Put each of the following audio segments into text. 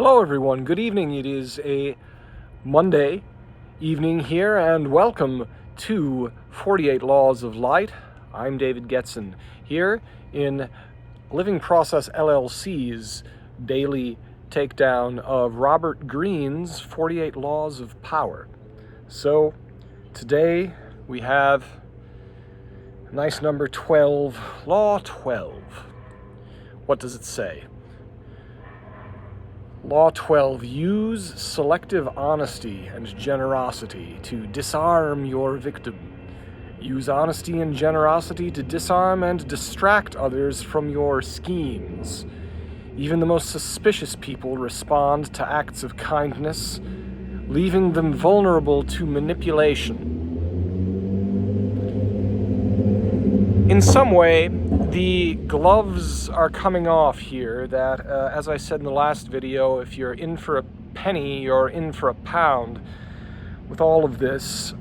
Hello everyone, good evening. It is a Monday evening here and welcome to 48 Laws of Light. I'm David Getson here in Living Process LLC's daily takedown of Robert Greene's 48 Laws of Power. So today we have nice number 12, Law 12. What does it say? Law 12, use selective honesty and generosity to disarm your victim. Use honesty and generosity to disarm and distract others from your schemes. Even the most suspicious people respond to acts of kindness, leaving them vulnerable to manipulation. In some way, the gloves are coming off here that, as I said in the last video, if you're in for a penny, you're in for a pound. With all of this,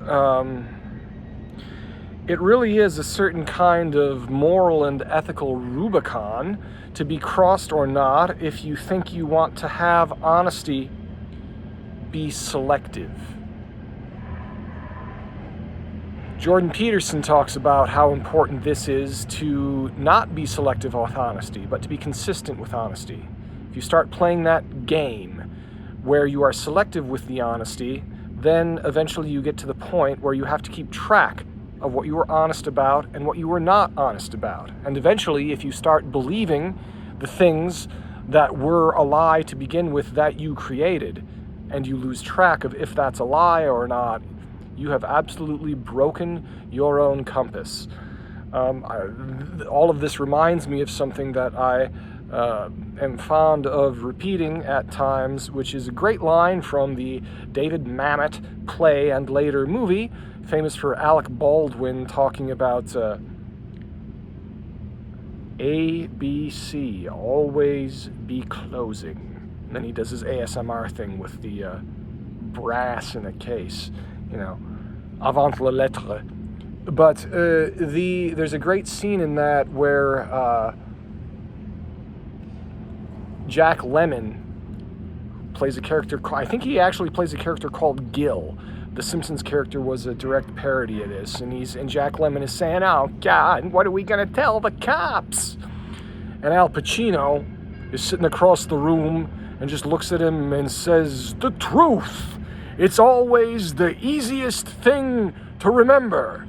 it really is a certain kind of moral and ethical Rubicon to be crossed or not if you think you want to have honesty be selective. Jordan Peterson talks about how important this is to not be selective with honesty, but to be consistent with honesty. If you start playing that game where you are selective with the honesty, then eventually you get to the point where you have to keep track of what you were honest about and what you were not honest about. And eventually, if you start believing the things that were a lie to begin with that you created, and you lose track of if that's a lie or not, you have absolutely broken your own compass. All of this reminds me of something that I am fond of repeating at times, which is a great line from the David Mamet play and later movie, famous for Alec Baldwin talking about ABC, always be closing. And then he does his ASMR thing with the brass in a case, you know, avant la lettre. But there's a great scene in that where Jack Lemmon plays a character, I think he actually plays a character called Gil. The Simpsons character was a direct parody of this, and Jack Lemmon is saying, "Oh God, what are we gonna tell the cops?" And Al Pacino is sitting across the room and just looks at him and says, "The truth! It's always the easiest thing to remember."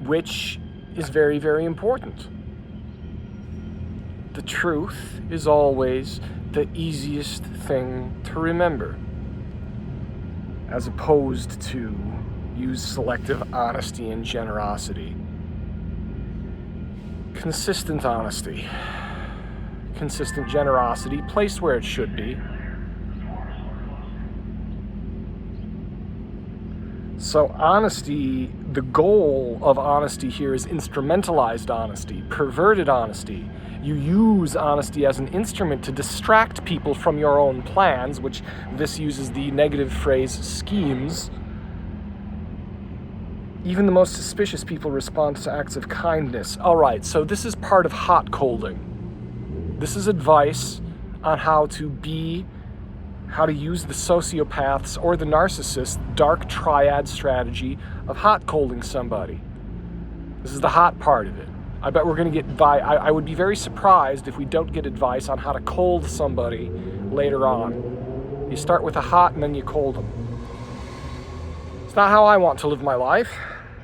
Which is very, very important. The truth is always the easiest thing to remember, as opposed to use selective honesty and generosity. Consistent honesty, consistent generosity, placed where it should be. So honesty, the goal of honesty here is instrumentalized honesty, perverted honesty. You use honesty as an instrument to distract people from your own plans, which this uses the negative phrase schemes. Even the most suspicious people respond to acts of kindness. All right, so this is part of hot colding. This is advice on how to use the sociopath's or the narcissist's dark triad strategy of hot colding somebody. This is the hot part of it. I bet we're going to get I would be very surprised if we don't get advice on how to cold somebody later on. You start with a hot and then you cold them. It's not how I want to live my life,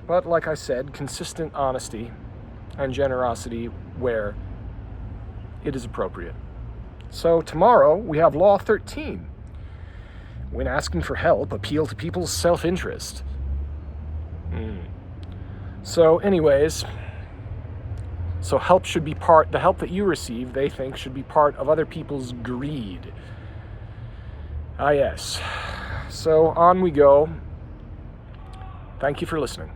but like I said, consistent honesty and generosity where it is appropriate. So tomorrow we have Law 13. When asking for help, appeal to people's self-interest. So anyways, the help that you receive, they think, should be part of other people's greed. Ah yes. So on we go. Thank you for listening.